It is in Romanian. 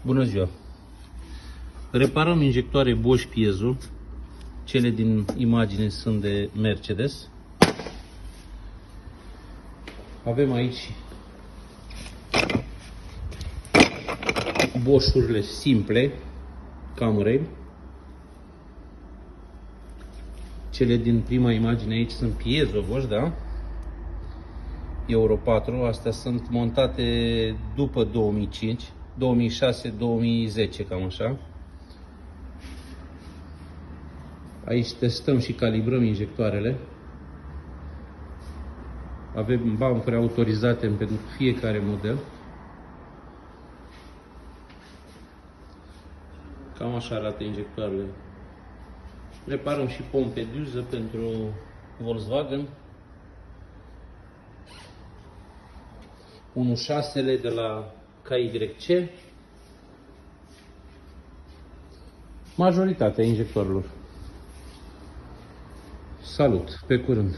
Bună ziua! Reparăm injectoare Bosch Piezo. Cele din imagine sunt de Mercedes. Avem aici Bosch-urile simple, Camurail. Cele din prima imagine aici sunt Piezo Bosch, da? Euro 4, astea sunt montate după 2005, 2006-2010, cam așa. Aici testăm și calibrăm injectoarele. Avem bancuri autorizate pentru fiecare model. Cam așa arată injectoarele. Reparăm și pompe de uză pentru Volkswagen. 1.6-le de la KYC. Majoritatea injectorilor. Salut! Pe curând!